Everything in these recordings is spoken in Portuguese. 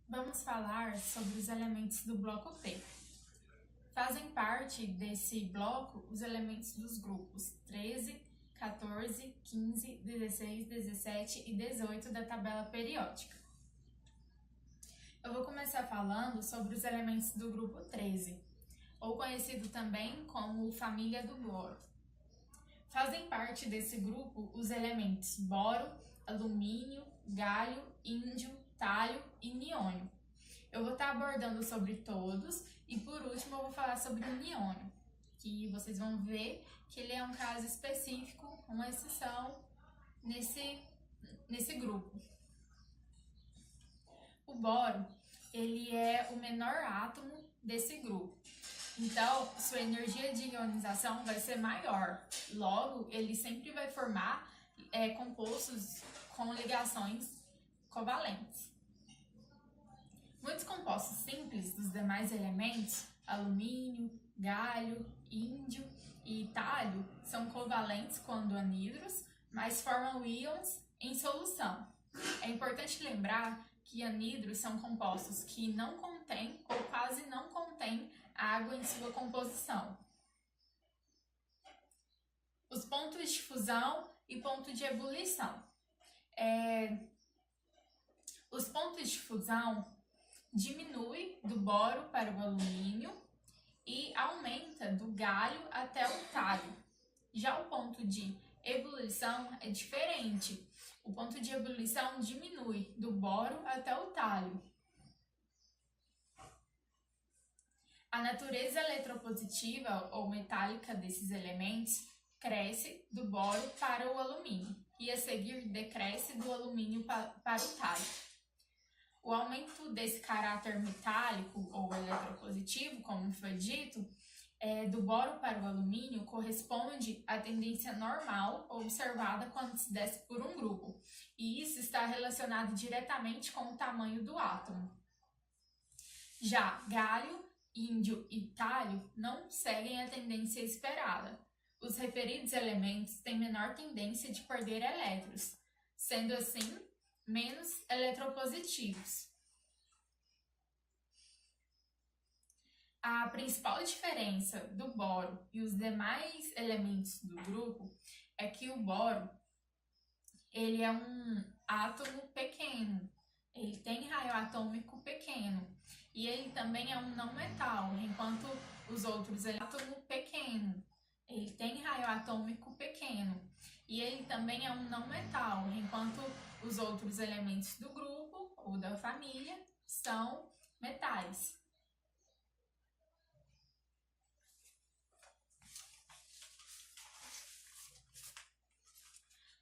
Vamos falar sobre os elementos do bloco T. Fazem parte desse bloco os elementos dos grupos 13, 14, 15, 16, 17 e 18 da tabela periódica. Eu vou começar falando sobre os elementos do grupo 13, ou conhecido também como família do boro. Fazem parte desse grupo os elementos boro, alumínio, galho, índio, tálio e niônio. Eu vou estar abordando sobre todos e por último eu vou falar sobre o niônio, que vocês vão ver que ele é um caso específico, uma exceção nesse grupo. O boro, ele é o menor átomo desse grupo. Então, sua energia de ionização vai ser maior. Logo, ele sempre vai formar compostos com ligações covalentes. Muitos compostos simples dos demais elementos, alumínio, galho, índio e tálio, são covalentes quando anidros, mas formam íons em solução. É importante lembrar que anidros são compostos que não contêm ou quase não contêm água em sua composição. Os pontos de fusão e ponto de ebulição. Os pontos de fusão diminui do boro para o alumínio e aumenta do galho até o tálio. Já o ponto de ebulição é diferente. O ponto de ebulição diminui do boro até o tálio. A natureza eletropositiva ou metálica desses elementos cresce do boro para o alumínio e a seguir decresce do alumínio para o tálio. O aumento desse caráter metálico ou eletropositivo, como foi dito, do boro para o alumínio corresponde à tendência normal observada quando se desce por um grupo, e isso está relacionado diretamente com o tamanho do átomo. Já galho, índio e tálio não seguem a tendência esperada. Os referidos elementos têm menor tendência de perder elétrons, sendo assim menos eletropositivos. A principal diferença do boro e os demais elementos do grupo é que o boro ele é um átomo pequeno, ele tem raio atômico pequeno e ele também é um não metal, enquanto os outros ele é um átomo pequeno, ele tem raio atômico pequeno e ele também é um não metal, enquanto os outros elementos do grupo ou da família são metais.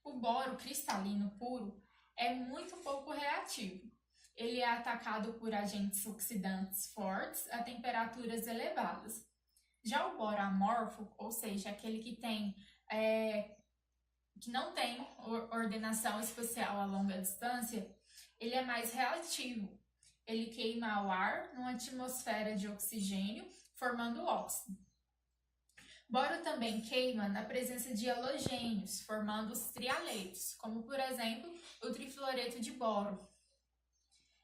O boro cristalino puro é muito pouco reativo. Ele é atacado por agentes oxidantes fortes a temperaturas elevadas. Já o boro amorfo, ou seja, aquele que não tem ordenação espacial a longa distância, ele é mais reativo. Ele queima o ar numa atmosfera de oxigênio, formando óxido. Boro também queima na presença de halogênios, formando os trialetos, como por exemplo o trifluoreto de boro.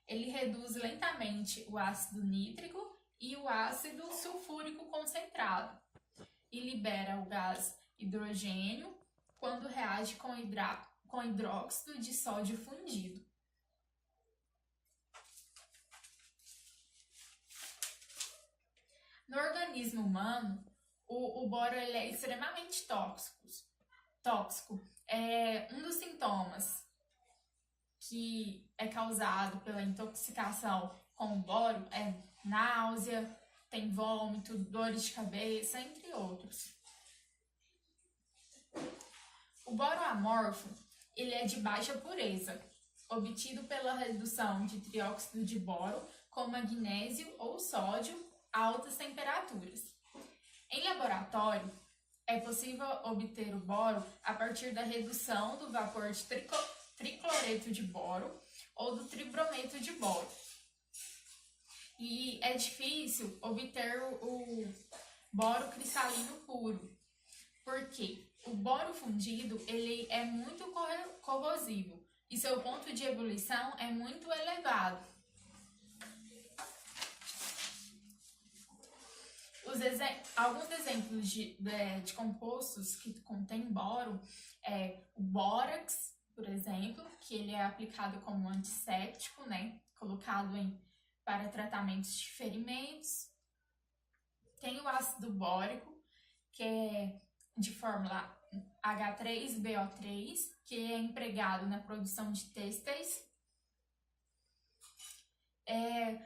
Ele reduz lentamente o ácido nítrico e o ácido sulfúrico concentrado e libera o gás hidrogênio quando reage com hidróxido de sódio fundido. No organismo humano, o boro ele é extremamente tóxico. Um dos sintomas que é causado pela intoxicação com o boro é náusea, tem vômito, dores de cabeça, entre outros. O boro amorfo ele é de baixa pureza, obtido pela redução de trióxido de boro com magnésio ou sódio a altas temperaturas. Em laboratório, é possível obter o boro a partir da redução do vapor de tricloreto de boro ou do tribrometo de boro. E é difícil obter o boro cristalino puro, porque o boro fundido ele é muito corrosivo e seu ponto de ebulição é muito elevado. alguns exemplos de compostos que contêm boro é o bórax, por exemplo, que ele é aplicado como antisséptico, né? Colocado para tratamentos de ferimentos. Tem o ácido bórico, que é de fórmula H3BO3, que é empregado na produção de têxteis.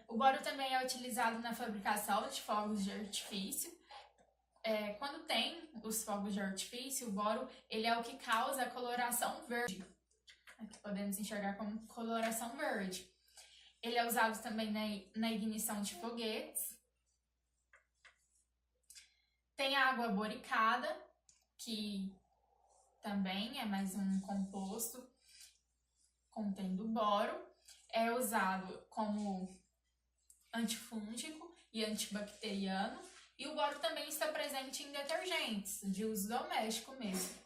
O boro também é utilizado na fabricação de fogos de artifício. Quando tem os fogos de artifício, o boro ele é o que causa a coloração verde. Aqui podemos enxergar como coloração verde. Ele é usado também na ignição de foguetes. Tem a água boricada, que também é mais um composto contendo boro. É usado como antifúngico e antibacteriano. E o boro também está presente em detergentes, de uso doméstico mesmo.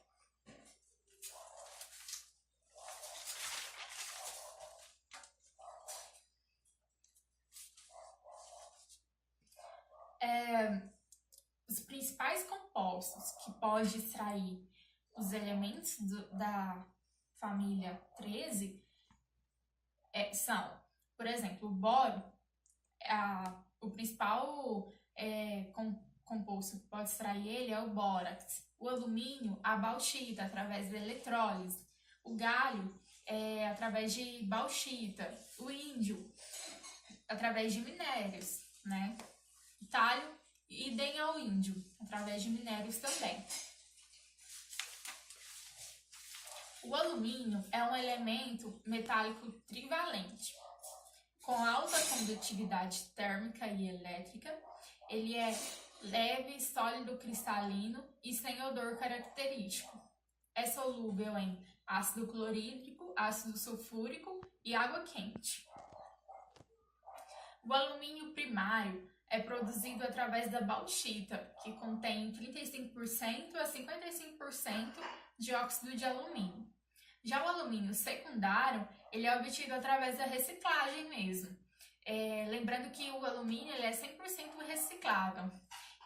Os principais compostos que pode extrair os elementos da família 13 são, por exemplo, o boro, o principal composto que pode extrair ele é o bórax, o alumínio, a bauxita, através da eletrólise, o galho, através de bauxita, o índio, através de minérios, né? O talho, idem ao índio, através de minérios também. O alumínio é um elemento metálico trivalente, com alta condutividade térmica e elétrica. Ele é leve, sólido, cristalino e sem odor característico. É solúvel em ácido clorídrico, ácido sulfúrico e água quente. O alumínio primário é produzido através da bauxita, que contém 35% a 55% de óxido de alumínio. Já o alumínio secundário, ele é obtido através da reciclagem mesmo. Lembrando que o alumínio ele é 100% reciclável.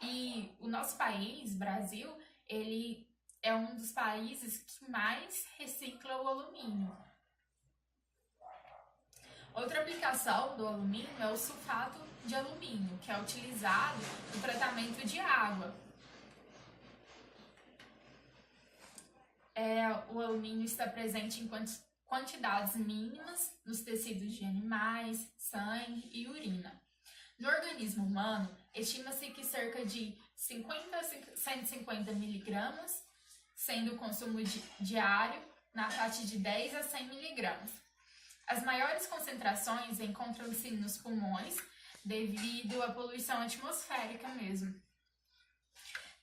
E o nosso país, Brasil, ele é um dos países que mais recicla o alumínio. Outra aplicação do alumínio é o sulfato de alumínio, que é utilizado no tratamento de água. O alumínio está presente em quantidades mínimas nos tecidos de animais, sangue e urina. No organismo humano, estima-se que cerca de 50 a 150 miligramas, sendo o consumo diário na faixa de 10 a 100 miligramas. As maiores concentrações encontram-se nos pulmões, devido à poluição atmosférica mesmo.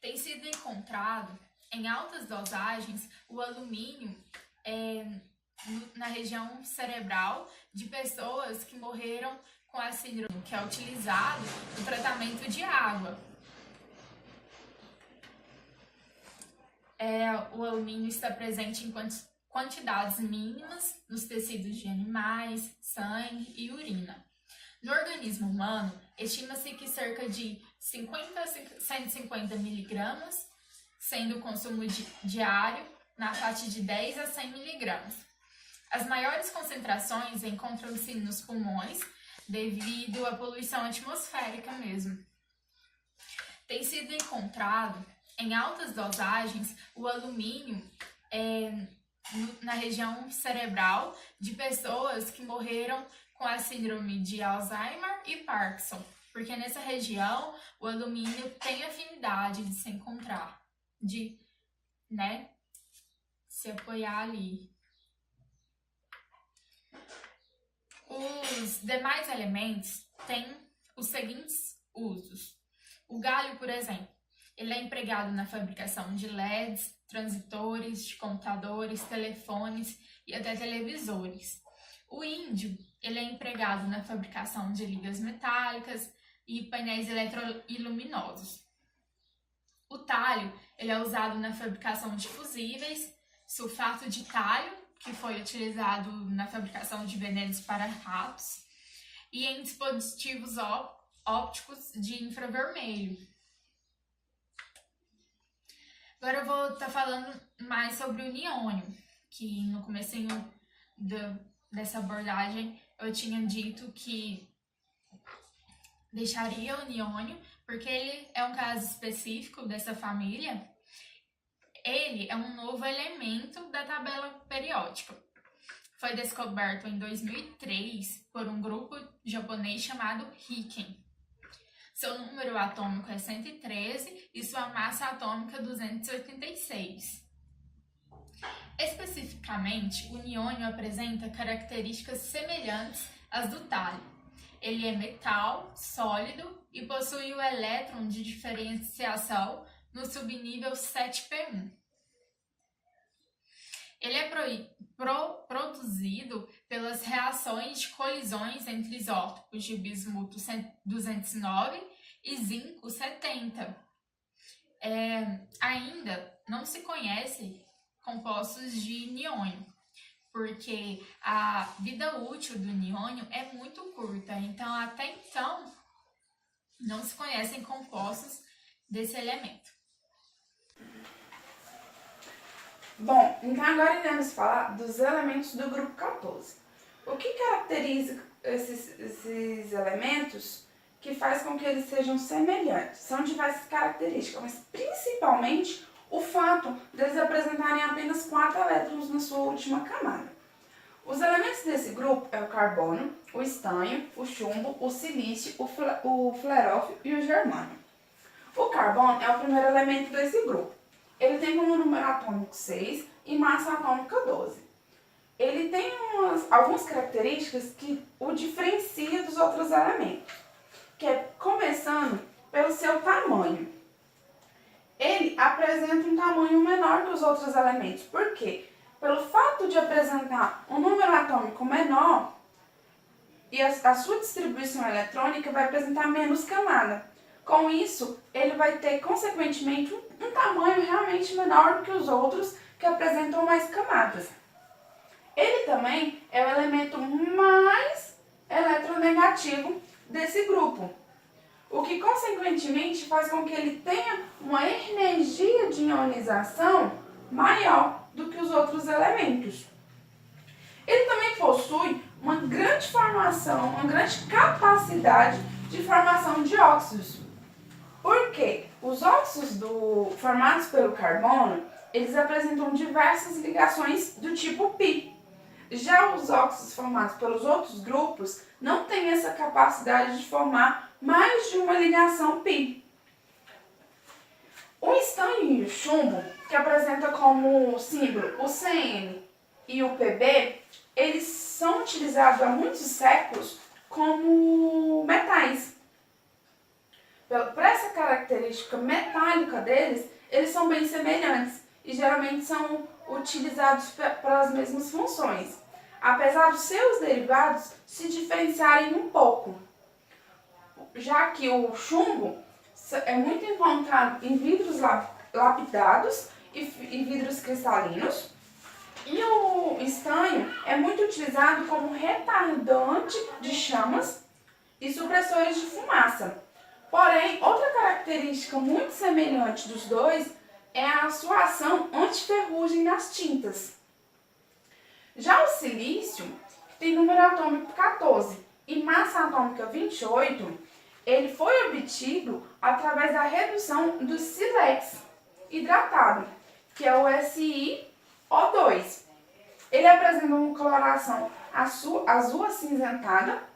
Tem sido encontrado em altas dosagens o alumínio na região cerebral de pessoas que morreram com a síndrome, que é utilizado no tratamento de água. O alumínio está presente em quantidades mínimas nos tecidos de animais, sangue e urina. No organismo humano, estima-se que cerca de 50 a 150 miligramas, sendo o consumo diário na faixa de 10 a 100 miligramas. As maiores concentrações encontram-se nos pulmões, devido à poluição atmosférica mesmo. Tem sido encontrado em altas dosagens o alumínio na região cerebral de pessoas que morreram com a síndrome de Alzheimer e Parkinson, porque nessa região o alumínio tem afinidade de se encontrar, de, se apoiar ali. Os demais elementos têm os seguintes usos. O galho, por exemplo, ele é empregado na fabricação de LEDs, transitores, de computadores, telefones e até televisores. O índio, ele é empregado na fabricação de ligas metálicas e painéis eletroiluminosos. O talho, ele é usado na fabricação de fusíveis, sulfato de talho, que foi utilizado na fabricação de venenos para ratos, e em dispositivos ópticos de infravermelho. Agora eu vou estar falando mais sobre o niônio, que no comecinho dessa abordagem eu tinha dito que deixaria o niônio, porque ele é um caso específico dessa família. Ele é um novo elemento da tabela periódica. Foi descoberto em 2003 por um grupo japonês chamado Riken. Seu número atômico é 113 e sua massa atômica 286. Especificamente, o niônio apresenta características semelhantes às do tálio. Ele é metal, sólido e possui o elétron de diferenciação no subnível 7p1. Ele é produzido pelas reações de colisões entre isótopos de bismuto 209 e zinco 70. Ainda não se conhece compostos de niônio, porque a vida útil do niônio é muito curta, então até então não se conhecem compostos desse elemento. Bom, então agora iremos falar dos elementos do grupo 14. O que caracteriza esses elementos que faz com que eles sejam semelhantes? São diversas características, mas principalmente o fato deles apresentarem apenas 4 elétrons na sua última camada. Os elementos desse grupo é o carbono, o estanho, o chumbo, o silício, o flerófilo e o germânio. O carbono é o primeiro elemento desse grupo. Ele tem como número atômico 6 e massa atômica 12. Ele tem algumas características que o diferenciam dos outros elementos, que é começando pelo seu tamanho. Ele apresenta um tamanho menor que os outros elementos. Por quê? Pelo fato de apresentar um número atômico menor e a sua distribuição eletrônica vai apresentar menos camada. Com isso, ele vai ter, consequentemente, um tamanho realmente menor do que os outros que apresentam mais camadas. Ele também é o elemento mais eletronegativo desse grupo, o que, consequentemente, faz com que ele tenha uma energia de ionização maior do que os outros elementos. Ele também possui uma grande capacidade de formação de óxidos. Por quê? Os óxidos formados pelo carbono, eles apresentam diversas ligações do tipo π. Já os óxidos formados pelos outros grupos não têm essa capacidade de formar mais de uma ligação π. O estanho e o chumbo, que apresenta como símbolo o Cn e o Pb, eles são utilizados há muitos séculos como metais. Por essa característica metálica deles, eles são bem semelhantes e geralmente são utilizados para as mesmas funções, apesar dos seus derivados se diferenciarem um pouco, já que o chumbo é muito encontrado em vidros lapidados e vidros cristalinos, e o estanho é muito utilizado como retardante de chamas e supressores de fumaça. Porém, outra característica muito semelhante dos dois é a sua ação antiferrugem nas tintas. Já o silício, que tem número atômico 14 e massa atômica 28, ele foi obtido através da redução do sílex hidratado, que é o SiO2. Ele apresenta uma coloração azul acinzentada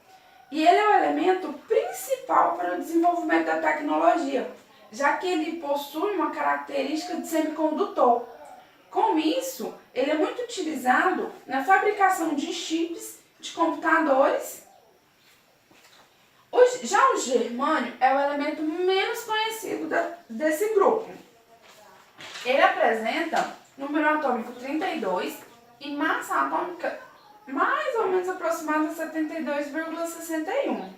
e ele é o elemento principal para o desenvolvimento da tecnologia, já que ele possui uma característica de semicondutor. Com isso, ele é muito utilizado na fabricação de chips de computadores. Já o germânio é o elemento menos conhecido desse grupo. Ele apresenta número atômico 32 e massa atômica mais ou menos aproximada a 72,61.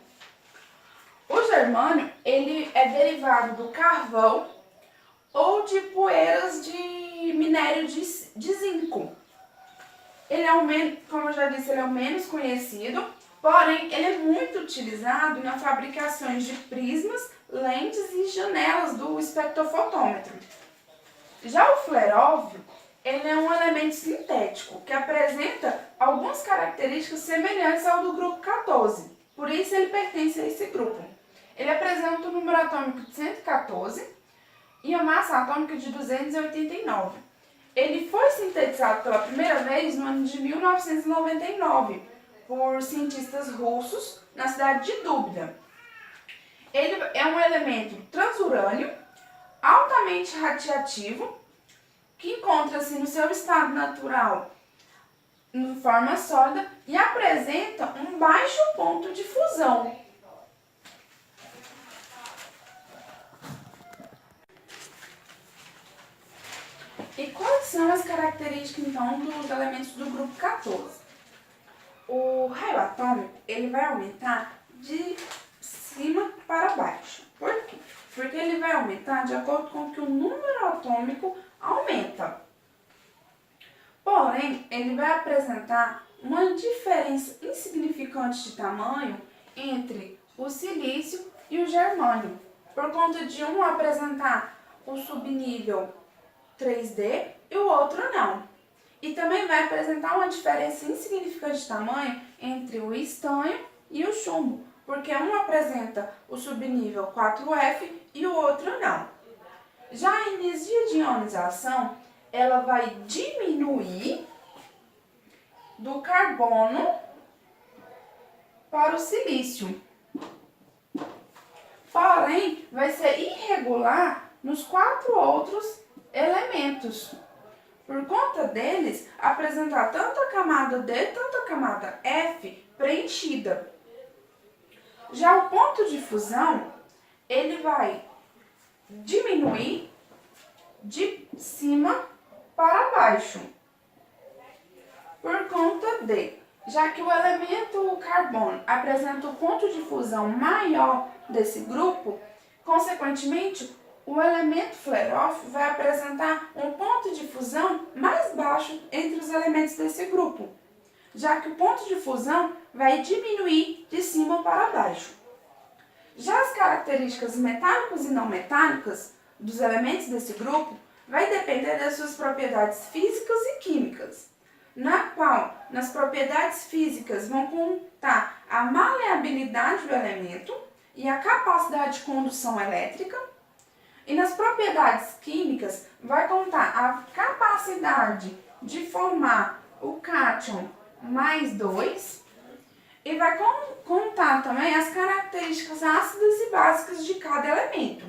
O germânio ele é derivado do carvão ou de poeiras de minério de zinco. Ele é como eu já disse, ele é o menos conhecido, porém ele é muito utilizado na fabricação de prismas, lentes e janelas do espectrofotômetro. Já o fleróvio, ele é um elemento sintético que apresenta algumas características semelhantes ao do grupo 14. Por isso ele pertence a esse grupo. Ele apresenta um número atômico de 114 e a massa atômica de 289. Ele foi sintetizado pela primeira vez no ano de 1999 por cientistas russos na cidade de Dúbia. Ele é um elemento transurânio, altamente radiativo, que encontra-se no seu estado natural em forma sólida e apresenta um baixo ponto de fusão. E quais são as características, então, dos elementos do grupo 14? O raio atômico, ele vai aumentar de cima para baixo. Por quê? Porque ele vai aumentar de acordo com que o número atômico aumenta. Porém, ele vai apresentar uma diferença insignificante de tamanho entre o silício e o germânio, por conta de um apresentar o subnível 3D e o outro não. E também vai apresentar uma diferença insignificante de tamanho entre o estanho e o chumbo, porque um apresenta o subnível 4F e o outro não. Já a energia de ionização, ela vai diminuir do carbono para o silício. Porém, vai ser irregular nos 4 outros elementos. Por conta deles, apresentar tanto a camada D, tanto a camada F preenchida. Já o ponto de fusão, ele vai diminuir de cima para baixo. Por conta de, já que o elemento carbono apresenta o ponto de fusão maior desse grupo, consequentemente, o elemento flerófilo vai apresentar um ponto de fusão mais baixo entre os elementos desse grupo, já que o ponto de fusão vai diminuir de cima para baixo. Já as características metálicas e não metálicas dos elementos desse grupo vai depender das suas propriedades físicas e químicas, na qual, nas propriedades físicas, vão contar a maleabilidade do elemento e a capacidade de condução elétrica, e nas propriedades químicas vai contar a capacidade de formar o cátion mais 2 e vai contar também as características ácidas e básicas de cada elemento.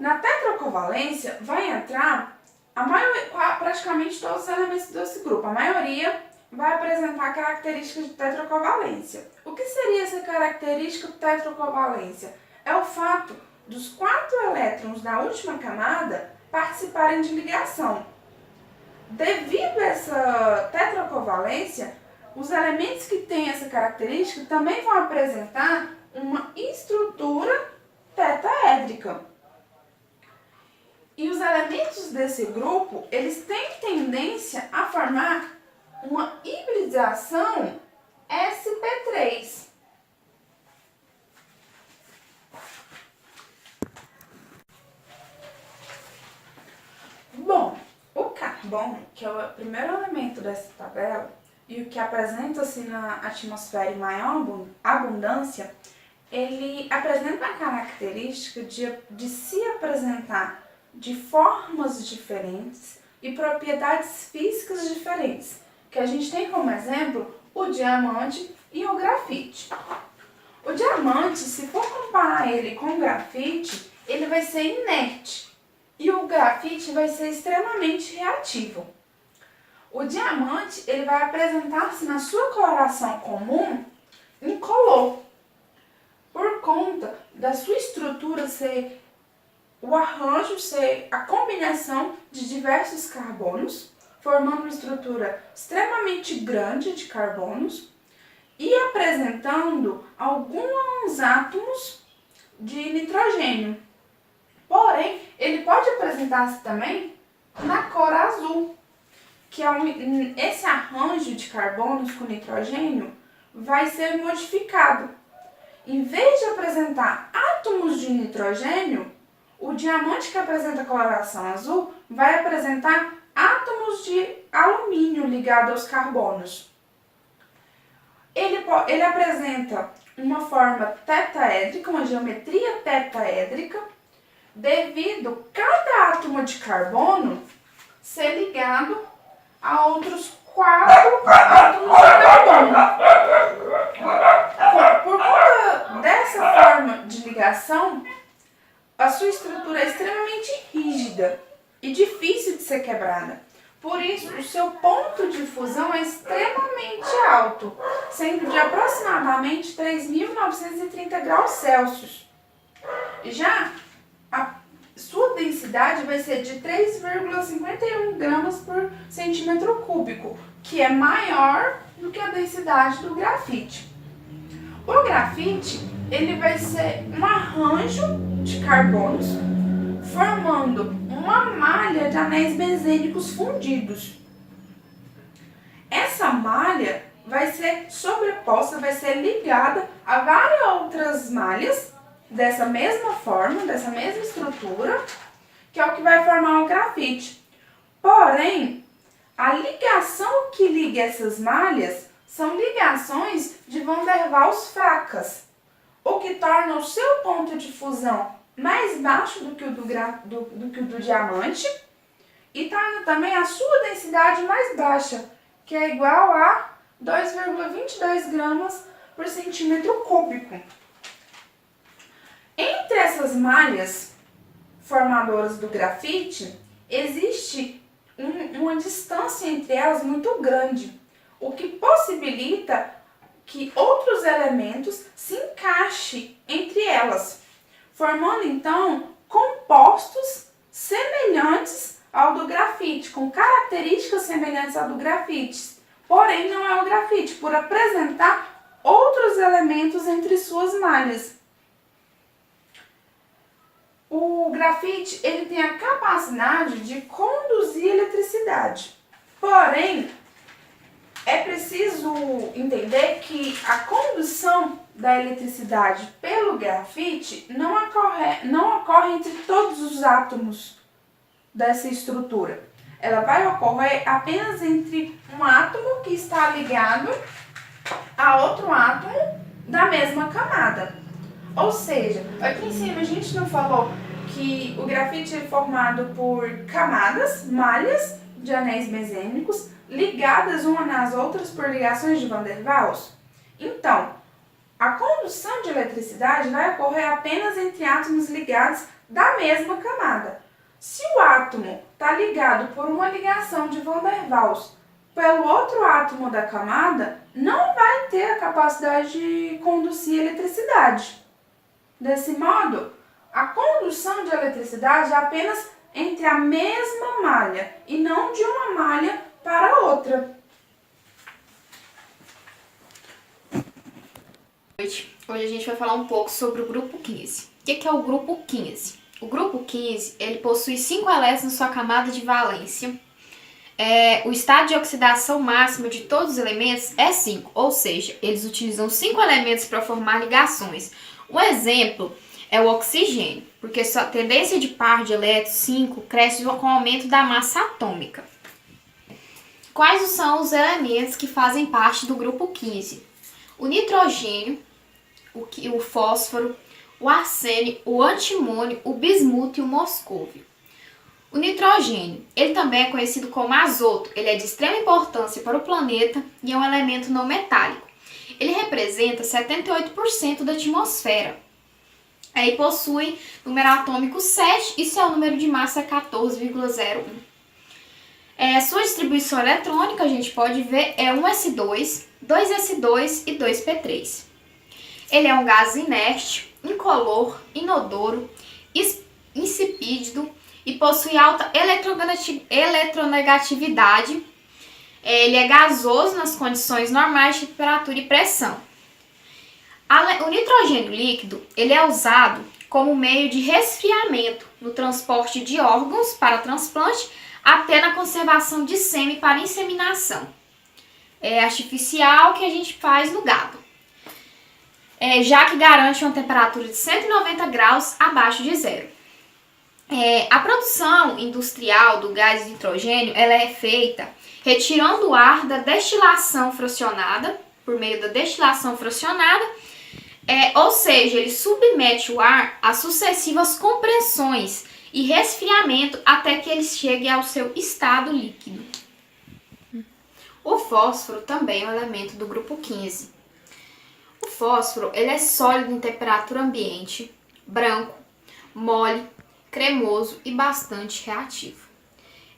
Na tetracovalência vai entrar praticamente todos os elementos desse grupo. A maioria vai apresentar características de tetracovalência. O que seria essa característica de tetracovalência? É o fato dos 4 elétrons da última camada participarem de ligação. Devido a essa tetracovalência, os elementos que têm essa característica também vão apresentar uma estrutura tetaédrica. E os elementos desse grupo, eles têm tendência a formar uma hibridização sp3. Bom, o carbono, que é o primeiro elemento dessa tabela e o que apresenta-se na atmosfera em maior abundância, ele apresenta a característica de se apresentar de formas diferentes e propriedades físicas diferentes, que a gente tem como exemplo o diamante e o grafite. O diamante, se for comparar ele com o grafite, ele vai ser inerte. E o grafite vai ser extremamente reativo. O diamante, ele vai apresentar-se na sua coloração comum incolor, por conta da sua estrutura ser o arranjo, ser a combinação de diversos carbonos, formando uma estrutura extremamente grande de carbonos e apresentando alguns átomos de nitrogênio. Porém, ele pode apresentar-se também na cor azul, que esse arranjo de carbonos com nitrogênio vai ser modificado. Em vez de apresentar átomos de nitrogênio, O diamante que apresenta coloração azul vai apresentar átomos de alumínio ligados aos carbonos. Ele apresenta uma forma tetaédrica, uma geometria tetaédrica, devido cada átomo de carbono ser ligado a outros 4 átomos de carbono. Por conta dessa forma de ligação, a sua estrutura é extremamente rígida e difícil de ser quebrada. Por isso, o seu ponto de fusão é extremamente alto, sendo de aproximadamente 3.930 graus Celsius. Já a sua densidade vai ser de 3,51 gramas por centímetro cúbico, que é maior do que a densidade do grafite. O grafite, ele vai ser um arranjo de carbonos, formando uma malha de anéis benzênicos fundidos. Essa malha vai ser sobreposta, vai ser ligada a várias outras malhas dessa mesma forma, dessa mesma estrutura, que é o que vai formar o grafite. Porém, a ligação que liga essas malhas são ligações de Van der Waals fracas, o que torna o seu ponto de fusão mais baixo do que o do diamante e torna também a sua densidade mais baixa, que é igual a 2,22 gramas por centímetro cúbico. Entre essas malhas formadoras do grafite, existe uma distância entre elas muito grande, o que possibilita que outros elementos se encaixem entre elas, formando então compostos semelhantes ao do grafite, com características semelhantes ao do grafite. Porém, não é o grafite, por apresentar outros elementos entre suas malhas. O grafite, ele tem a capacidade de conduzir eletricidade. Porém, é preciso entender que a condução da eletricidade pelo grafite não ocorre entre todos os átomos dessa estrutura. Ela vai ocorrer apenas entre um átomo que está ligado a outro átomo da mesma camada. Ou seja, aqui em cima a gente não falou que o grafite é formado por camadas, malhas de anéis benzênicos, ligadas umas nas outras por ligações de Van der Waals? Então, a condução de eletricidade vai ocorrer apenas entre átomos ligados da mesma camada. Se o átomo está ligado por uma ligação de Van der Waals pelo outro átomo da camada, não vai ter a capacidade de conduzir eletricidade. Desse modo, a condução de eletricidade é apenas entre a mesma malha e não de uma malha para outra. Hoje a gente vai falar um pouco sobre o grupo 15. O que é o grupo 15? O grupo 15, ele possui 5 elétrons na sua camada de valência. O estado de oxidação máxima de todos os elementos é 5, ou seja, eles utilizam 5 elementos para formar ligações. Um exemplo é o oxigênio, porque sua tendência de par de elétrons 5 cresce com o aumento da massa atômica. Quais são os elementos que fazem parte do grupo 15? O nitrogênio, o fósforo, o arsênio, o antimônio, o bismuto e o moscóvio. O nitrogênio, ele também é conhecido como azoto, ele é de extrema importância para o planeta e é um elemento não metálico. Ele representa 78% da atmosfera. E possui número atômico 7 e seu número de massa é 14,01. Sua distribuição eletrônica, a gente pode ver, é 1s2, 2s2 e 2p3. Ele é um gás inerte, incolor, inodoro, insipídido e possui alta eletronegatividade. Ele é gasoso nas condições normais de temperatura e pressão. O nitrogênio líquido, ele é usado como meio de resfriamento no transporte de órgãos para transplante até na conservação de sêmen para inseminação. É artificial que a gente faz no gado. Já que garante uma temperatura de 190 graus abaixo de zero. A produção industrial do gás de nitrogênio ela é feita retirando o ar da destilação fracionada, por meio da destilação fracionada, ou seja, ele submete o ar a sucessivas compressões e resfriamento até que ele chegue ao seu estado líquido. O fósforo também é um elemento do grupo 15. O fósforo ele é sólido em temperatura ambiente, branco, mole, cremoso e bastante reativo.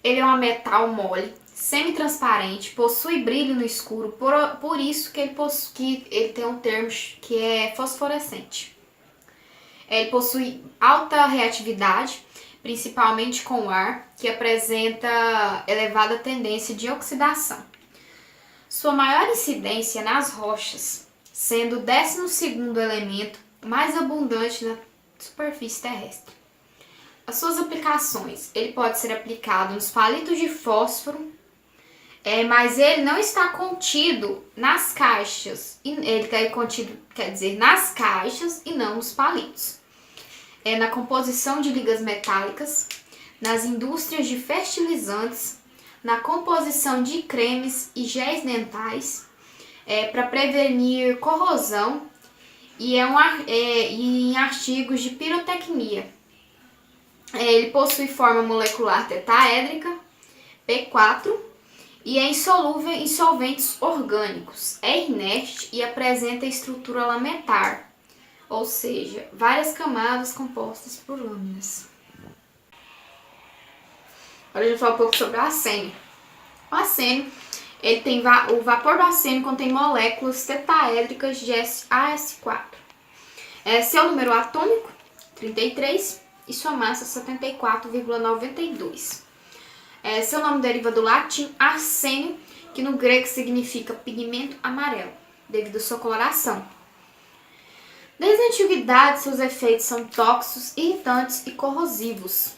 Ele é um metal mole, semi-transparente, possui brilho no escuro, por isso que ele tem um termo que é fosforescente. Ele possui alta reatividade, principalmente com o ar, que apresenta elevada tendência de oxidação. Sua maior incidência é nas rochas, sendo o 12º elemento mais abundante na superfície terrestre. As suas aplicações, ele pode ser aplicado nos palitos de fósforo, mas ele não está contido nas caixas, ele está contido, nas caixas e não nos palitos. Na composição de ligas metálicas, nas indústrias de fertilizantes, na composição de cremes e géis dentais, para prevenir corrosão e em artigos de pirotecnia. Ele possui forma molecular tetaédrica, P4, e é insolúvel em solventes orgânicos. É inerte e apresenta estrutura lamentar, ou seja, várias camadas compostas por lâminas. Agora a gente vai falar um pouco sobre o arsênio. O arsênio, o vapor do arsênio contém moléculas tetaédricas de AS4. Seu número atômico, 33, e sua massa, 74,92. Seu nome deriva do latim arsênio, que no grego significa pigmento amarelo, devido à sua coloração. Desde a antiguidade, seus efeitos são tóxicos, irritantes e corrosivos.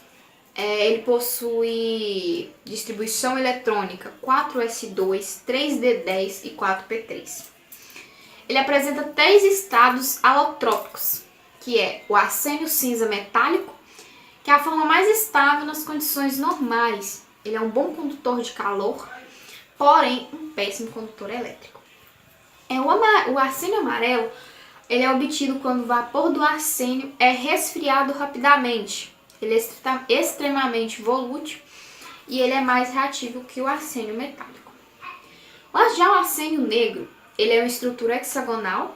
Ele possui distribuição eletrônica 4s2, 3d10 e 4p3. Ele apresenta 3 estados alotrópicos, que é o arsênio cinza metálico, que é a forma mais estável nas condições normais. Ele é um bom condutor de calor, porém um péssimo condutor elétrico. O arsênio amarelo ele é obtido quando o vapor do arsênio é resfriado rapidamente. Ele é extremamente volútil e ele é mais reativo que o arsênio metálico. Já o arsênio negro, ele é uma estrutura hexagonal.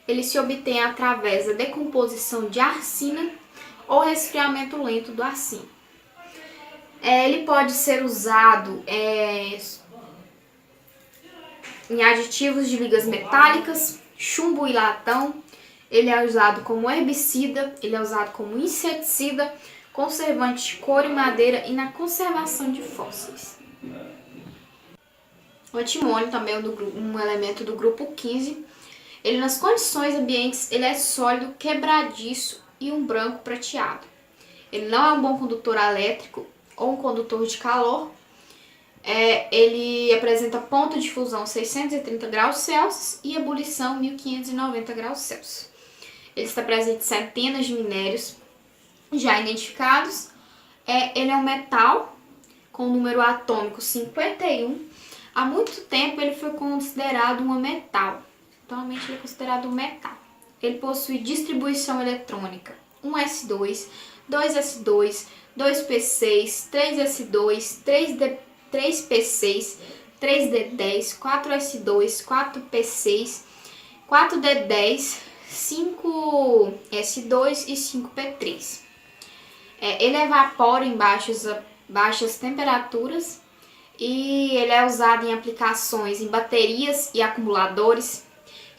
Ele se obtém através da decomposição de arsina ou resfriamento lento do arsênio. Ele pode ser usado em aditivos de ligas metálicas, chumbo e latão. Ele é usado como herbicida, ele é usado como inseticida, conservante de couro e madeira e na conservação de fósseis. O antimônio também é um elemento do grupo 15. Ele nas condições ambientes ele é sólido, quebradiço e um branco prateado. Ele não é um bom condutor elétrico ou um condutor de calor. Ele apresenta ponto de fusão 630 graus Celsius e ebulição 1590 graus Celsius. Ele está presente em centenas de minérios já identificados. Ele é um metal com número atômico 51. Há muito tempo ele foi considerado um metal. Atualmente ele é considerado um metal. Ele possui distribuição eletrônica 1s2, 2s2, 2p6, 3s2, 3p6, 3d10, 4s2, 4p6, 4d10, 5s2 e 5p3. Ele evapora em baixas temperaturas e ele é usado em aplicações em baterias e acumuladores,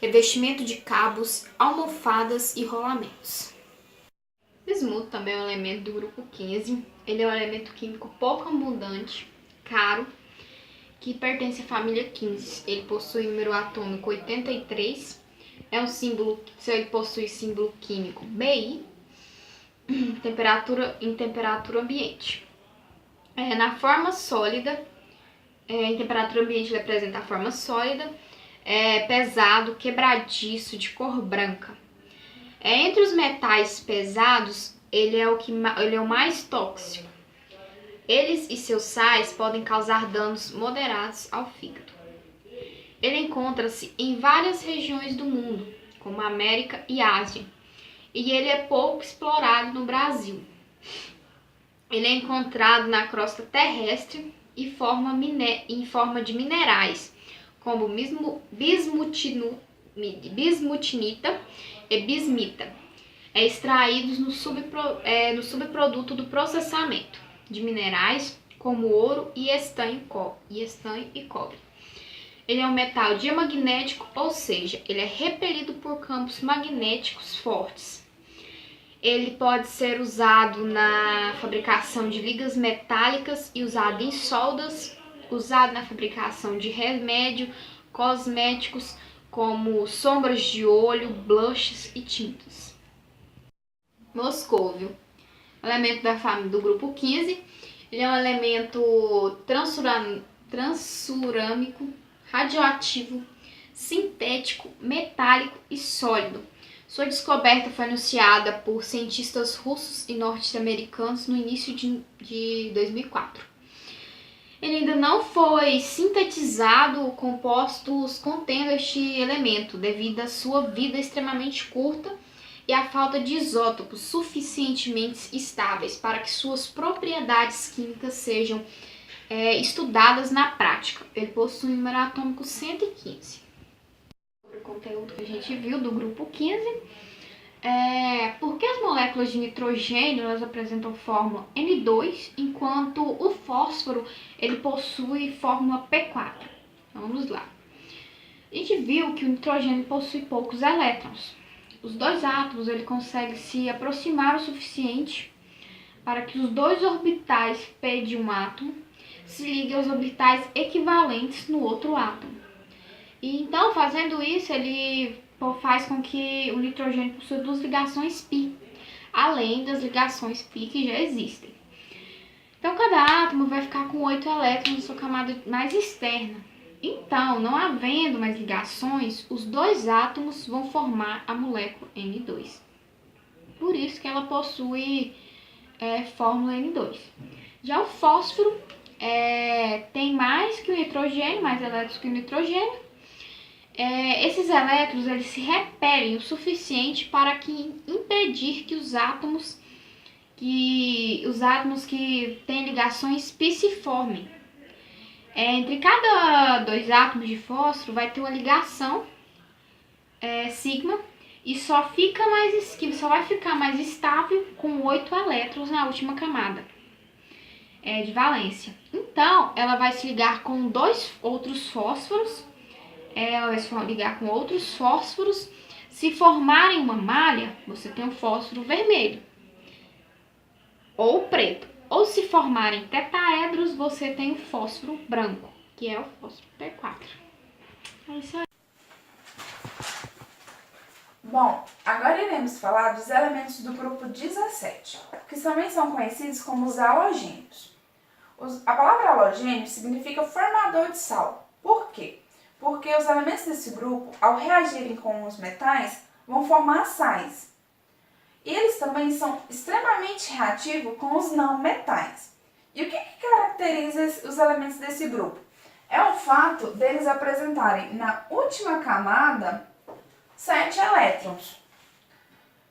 revestimento de cabos, almofadas e rolamentos. Bismuto também é um elemento do grupo 15. Ele é um elemento químico pouco abundante, caro, que pertence à família 15. Ele possui número atômico 83. Ele possui símbolo químico Bi, em temperatura ambiente. Na forma sólida, em temperatura ambiente ele apresenta a forma sólida, pesado, quebradiço, de cor branca. Entre os metais pesados, ele é o mais tóxico. Eles e seus sais podem causar danos moderados ao fígado. Ele encontra-se em várias regiões do mundo, como América e Ásia, e ele é pouco explorado no Brasil. Ele é encontrado na crosta terrestre e em forma de minerais, como bismutinita e bismita, extraídos no subproduto do processamento de minerais, como ouro e estanho e cobre. Ele é um metal diamagnético, ou seja, ele é repelido por campos magnéticos fortes. Ele pode ser usado na fabricação de ligas metálicas e usado em soldas, usado na fabricação de remédio, cosméticos, como sombras de olho, blushes e tintas. Moscóvio, elemento da família do grupo 15, ele é um elemento transurâmico, radioativo, sintético, metálico e sólido. Sua descoberta foi anunciada por cientistas russos e norte-americanos no início de 2004. Ele ainda não foi sintetizado compostos contendo este elemento, devido à sua vida extremamente curta e à falta de isótopos suficientemente estáveis para que suas propriedades químicas sejam estudadas na prática. Ele possui um número atômico 115. Sobre o conteúdo que a gente viu do grupo 15, por que as moléculas de nitrogênio elas apresentam fórmula N2, enquanto o fósforo ele possui fórmula P4? Vamos lá. A gente viu que o nitrogênio possui poucos elétrons. Os dois átomos ele conseguem se aproximar o suficiente para que os dois orbitais P de um átomo se liguem aos orbitais equivalentes no outro átomo. E então, fazendo isso, ele faz com que o nitrogênio possua duas ligações π, além das ligações π que já existem. Então, cada átomo vai ficar com 8 elétrons na sua camada mais externa. Então, não havendo mais ligações, os dois átomos vão formar a molécula N2. Por isso que ela possui fórmula N2. Já o fósforo tem mais que o nitrogênio, mais elétrons que o nitrogênio. Esses elétrons eles se repelem o suficiente para impedir que os átomos que têm ligações π se formem. Entre cada dois átomos de fósforo vai ter uma ligação sigma e só vai ficar mais estável com 8 elétrons na última camada de valência. Então, ela vai se ligar com dois outros fósforos. Ela vai se ligar com outros fósforos. Se formarem uma malha, você tem um fósforo vermelho ou preto. Ou se formarem tetaedros, você tem o fósforo branco, que é o fósforo P4. É isso aí. Bom, agora iremos falar dos elementos do grupo 17, que também são conhecidos como os halogênios. A palavra halogênio significa formador de sal. Por quê? Porque os elementos desse grupo, ao reagirem com os metais, vão formar sais. E eles também são extremamente reativos com os não metais. E o que caracteriza os elementos desse grupo? É o fato deles apresentarem na última camada 7 elétrons.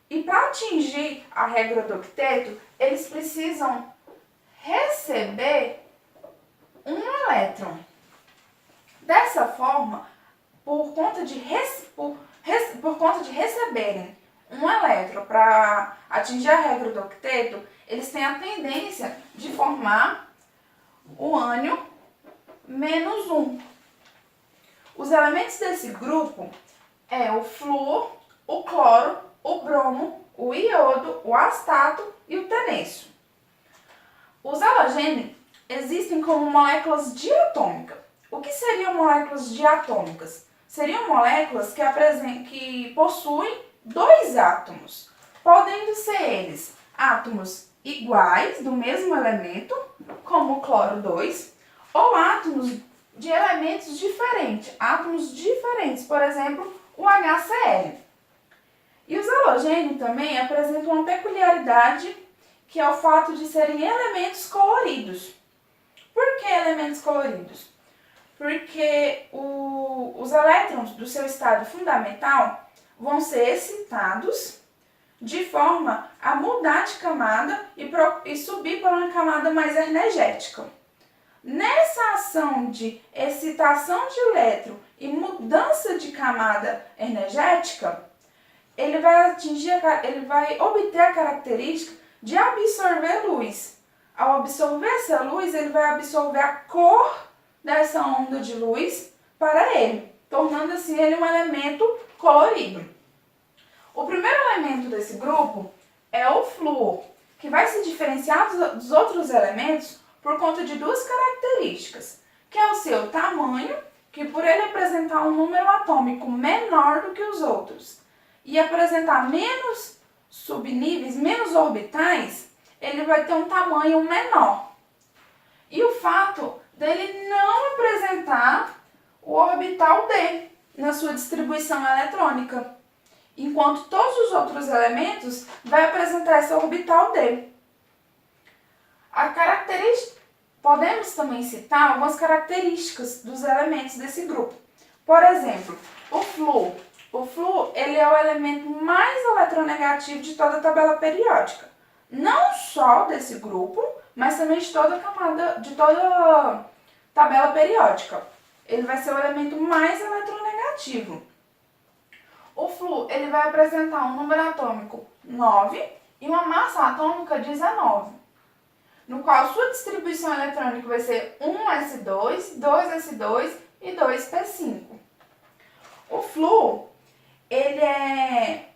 E para atingir a regra do octeto, eles precisam receber um elétron. Dessa forma, por conta de receberem um elétron para atingir a regra do octeto, eles têm a tendência de formar o ânion menos 1. Os elementos desse grupo o flúor, o cloro, o bromo, o iodo, o astato e o tenêncio. Os halogênios existem como moléculas diatômicas. O que seriam moléculas diatômicas? Seriam moléculas que possuem 2 átomos, podendo ser eles átomos iguais do mesmo elemento, como o cloro 2, ou átomos de elementos diferentes, por exemplo, o HCl. E os halogênios também apresentam uma peculiaridade que é o fato de serem elementos coloridos. Por que elementos coloridos? Porque os elétrons do seu estado fundamental vão ser excitados de forma a mudar de camada e subir para uma camada mais energética. Nessa ação de excitação de elétron e mudança de camada energética, ele vai obter a característica de absorver luz. Ao absorver essa luz, ele vai absorver a cor dessa onda de luz para ele, tornando assim ele um elemento colorido. O primeiro elemento desse grupo é o flúor, que vai se diferenciar dos outros elementos por conta de duas características, que é o seu tamanho, que por ele apresentar um número atômico menor do que os outros, e apresentar menos subníveis, menos orbitais, ele vai ter um tamanho menor. E o fato dele não apresentar o orbital D na sua distribuição eletrônica, enquanto todos os outros elementos vão apresentar essa orbital D. Podemos também citar algumas características dos elementos desse grupo. Por exemplo, o flúor. O flúor ele é o elemento mais eletronegativo de toda a tabela periódica. Não só desse grupo, mas também de toda a tabela periódica. Ele vai ser o elemento mais eletronegativo. O flúor ele vai apresentar um número atômico 9 e uma massa atômica 19, no qual sua distribuição eletrônica vai ser 1s2, 2s2 e 2p5. O flúor ele é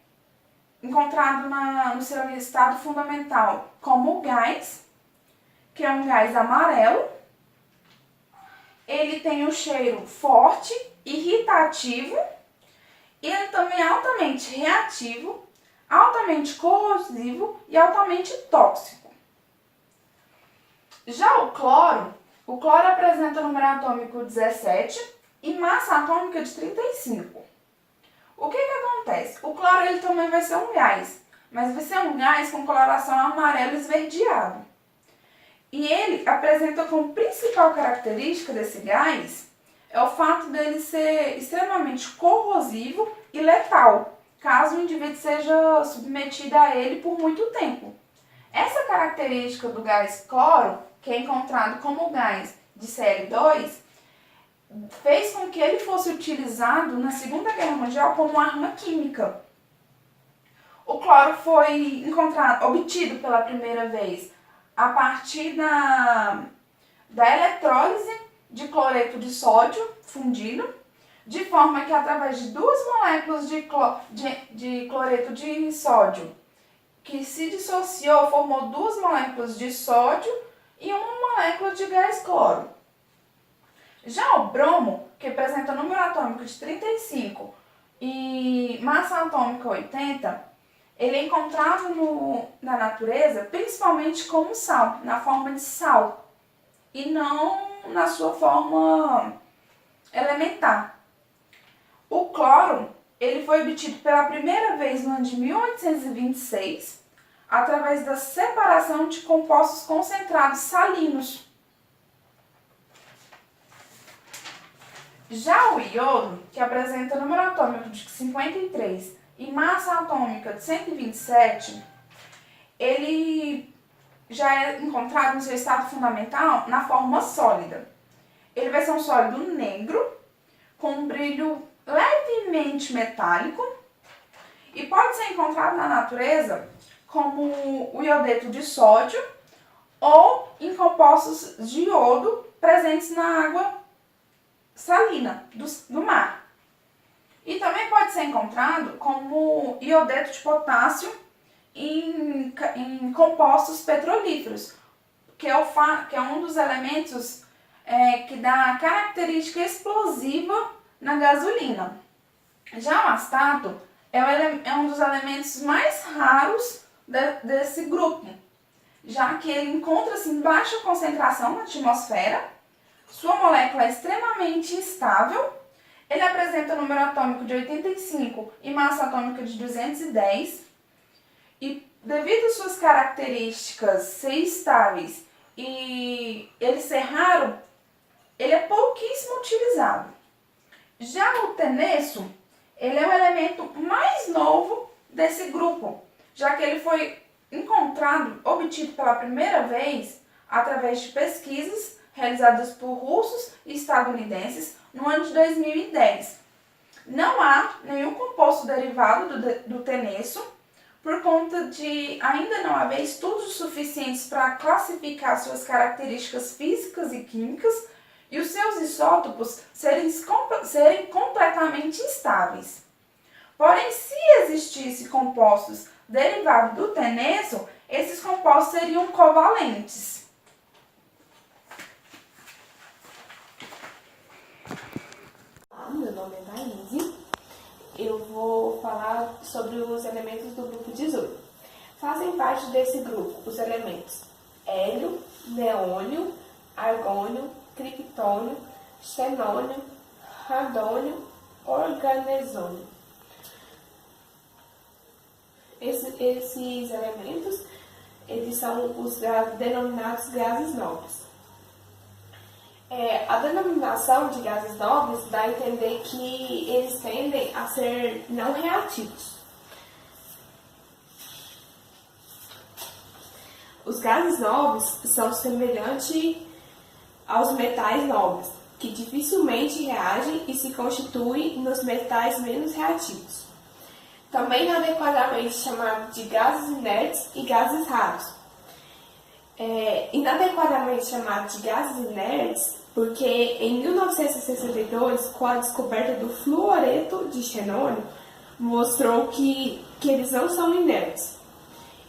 encontrado no seu estado fundamental como gás, que é um gás amarelo. Ele tem um cheiro forte, irritativo, e ele também é altamente reativo, altamente corrosivo e altamente tóxico. Já o cloro apresenta número atômico 17 e massa atômica de 35. O que acontece? O cloro ele também vai ser um gás, mas vai ser um gás com coloração amarelo esverdeado. E ele apresenta como principal característica desse gás é o fato dele ser extremamente corrosivo e letal, caso o indivíduo seja submetido a ele por muito tempo. Essa característica do gás cloro, que é encontrado como gás de Cl2, fez com que ele fosse utilizado na Segunda Guerra Mundial como arma química. O cloro foi obtido pela primeira vez a partir da eletrólise de cloreto de sódio fundido, de forma que através de duas moléculas de cloreto de sódio, que se dissociou, formou duas moléculas de sódio e uma molécula de gás cloro. Já o bromo, que apresenta número atômico de 35 e massa atômica 80, ele é encontrado na natureza principalmente como sal, na forma de sal, e não na sua forma elementar. O cloro ele foi obtido pela primeira vez no ano de 1826, através da separação de compostos concentrados salinos. Já o iodo, que apresenta número atômico de 53 e massa atômica de 127, ele já é encontrado no seu estado fundamental na forma sólida. Ele vai ser um sólido negro, com um brilho levemente metálico, e pode ser encontrado na natureza como o iodeto de sódio ou em compostos de iodo presentes na água salina do mar. E também pode ser encontrado como iodeto de potássio em compostos petrolíferos, que é um dos elementos que dá característica explosiva na gasolina. Já o astato é um dos elementos mais raros desse grupo, já que ele encontra-se em baixa concentração na atmosfera, sua molécula é extremamente instável, ele apresenta número atômico de 85 e massa atômica de 210, e devido às suas características ser estáveis e ele ser raro, ele é pouquíssimo utilizado. Já o tenesso, ele é o elemento mais novo desse grupo, já que ele foi encontrado, obtido pela primeira vez através de pesquisas realizadas por russos e estadunidenses no ano de 2010. Não há nenhum composto derivado do tenesso, por conta de ainda não haver estudos suficientes para classificar suas características físicas e químicas e os seus isótopos serem completamente instáveis. Porém, se existissem compostos derivados do tenesso, esses compostos seriam covalentes. Meu nome é Thaís. Eu vou falar sobre os elementos do grupo 18. Fazem parte desse grupo os elementos hélio, neônio, argônio, criptônio, xenônio, radônio, organezônio. Esses elementos, eles são os denominados gases nobres. A denominação de gases nobres dá a entender que eles tendem a ser não reativos. Os gases nobres são semelhantes aos metais nobres, que dificilmente reagem e se constituem nos metais menos reativos. Também inadequadamente chamados de gases inertes e gases raros. Inadequadamente chamados de gases inertes porque em 1962, com a descoberta do fluoreto de xenônio, mostrou que eles não são inertes.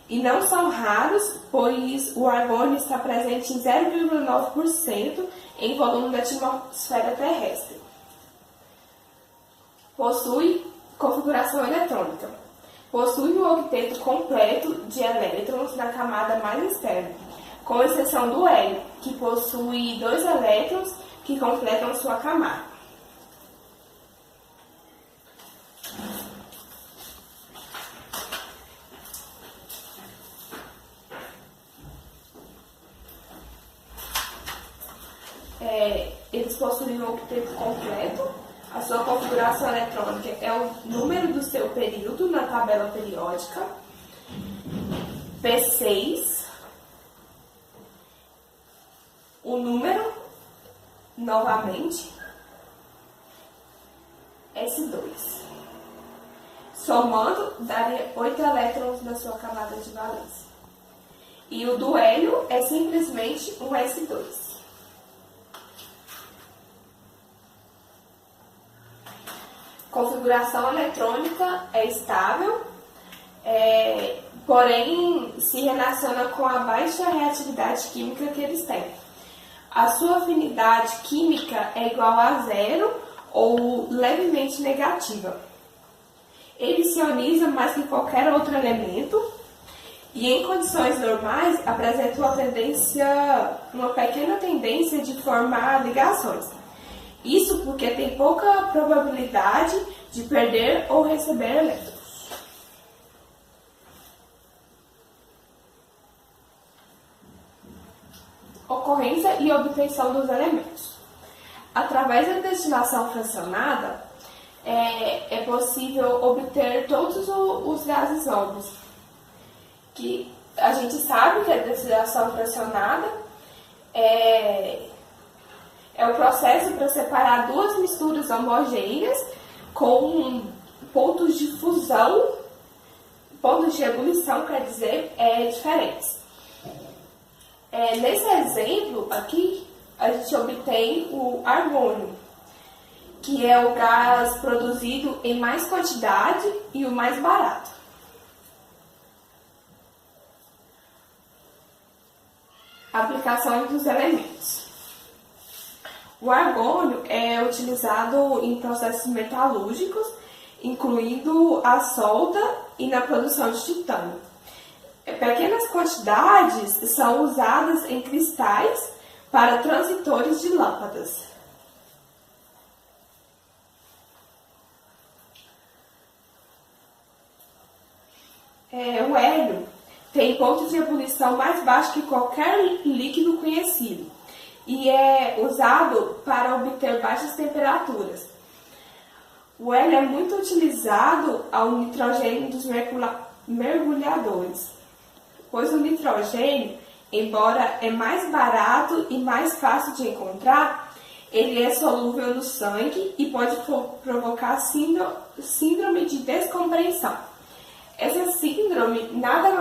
E não são raros, pois o argônio está presente em 0,9% em volume da atmosfera terrestre. Possui configuração eletrônica. Possui um octeto completo de elétrons na camada mais externa, com exceção do hélio, que possui 2 elétrons que completam sua camada. Eles possuem um octeto completo. A sua configuração eletrônica é o número do seu período na tabela periódica, P6, o número, novamente, S2. Somando, daria 8 elétrons na sua camada de valência. E o do hélio é simplesmente um S2. Configuração eletrônica é estável, porém se relaciona com a baixa reatividade química que eles têm. A sua afinidade química é igual a 0 ou levemente negativa. Ele se ioniza mais que qualquer outro elemento e em condições normais apresenta uma pequena tendência de formar ligações. Isso porque tem pouca probabilidade de perder ou receber elétrons. Ocorrência e obtenção dos elementos. Através da destilação fracionada, é possível obter todos os gases nobres. Que a gente sabe que a destilação fracionada é o processo para separar duas misturas homogêneas com pontos de fusão, pontos de ebulição, quer dizer, diferentes. Nesse exemplo aqui, a gente obtém o argônio, que é o gás produzido em mais quantidade e o mais barato. Aplicações dos elementos. O argônio é utilizado em processos metalúrgicos, incluindo a solda e na produção de titânio. Pequenas quantidades são usadas em cristais para transitores de lâmpadas. O hélio tem ponto de ebulição mais baixo que qualquer líquido conhecido e é usado para obter baixas temperaturas. O hélio é muito utilizado ao nitrogênio dos mergulhadores, pois o nitrogênio, embora é mais barato e mais fácil de encontrar, ele é solúvel no sangue e pode provocar síndrome de descompreensão. Essa síndrome nada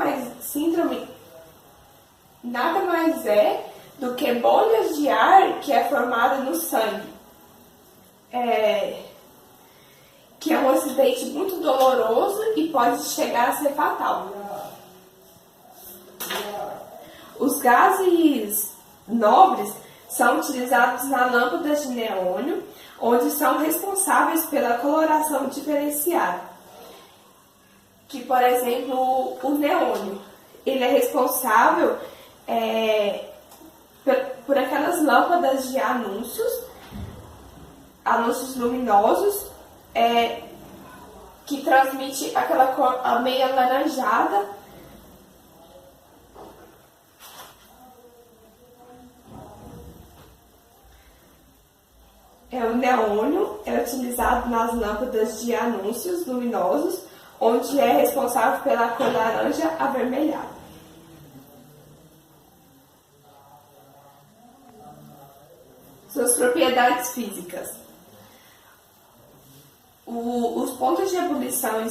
mais é do que bolhas de ar que é formada no sangue. Que é um acidente muito doloroso e pode chegar a ser fatal. Os gases nobres são utilizados na lâmpada de neônio, onde são responsáveis pela coloração diferenciada. Que, por exemplo, o neônio, ele é responsável por aquelas lâmpadas de anúncios luminosos, que transmite aquela cor meio alaranjada. O neônio é utilizado nas lâmpadas de anúncios luminosos, onde é responsável pela cor laranja avermelhada. Suas propriedades físicas. Os pontos de ebulição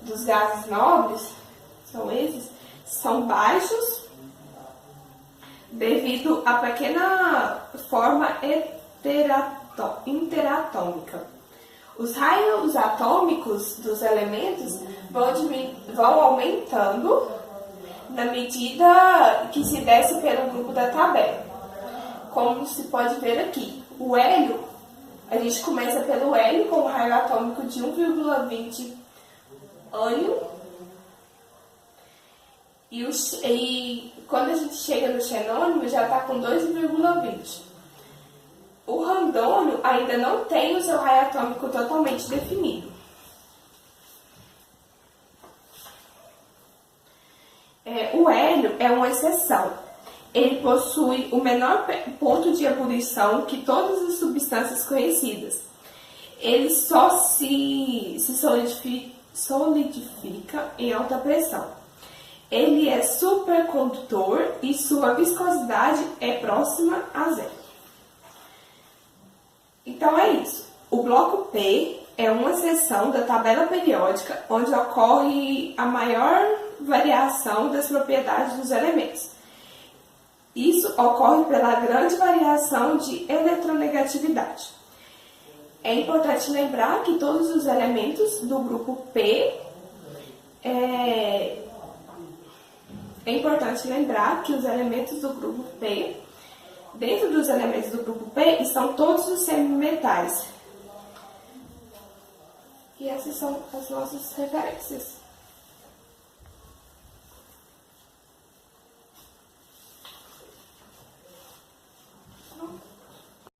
dos gases nobres, são baixos devido à pequena forma interatômica. Os raios atômicos dos elementos vão aumentando na medida que se desce pelo grupo da tabela. Como se pode ver aqui, o hélio, a gente começa pelo hélio com um raio atômico de 1,20 ânio e quando a gente chega no xenônio já está com 2,20. O randônio ainda não tem o seu raio atômico totalmente definido. O hélio é uma exceção. Ele possui o menor ponto de ebulição que todas as substâncias conhecidas. Ele só se solidifica em alta pressão. Ele é supercondutor e sua viscosidade é próxima a zero. Então é isso. O bloco P é uma seção da tabela periódica onde ocorre a maior variação das propriedades dos elementos. Isso ocorre pela grande variação de eletronegatividade. É importante lembrar que todos os elementos do grupo P dentro dos elementos do grupo P estão todos os semimetais. E essas são as nossas referências.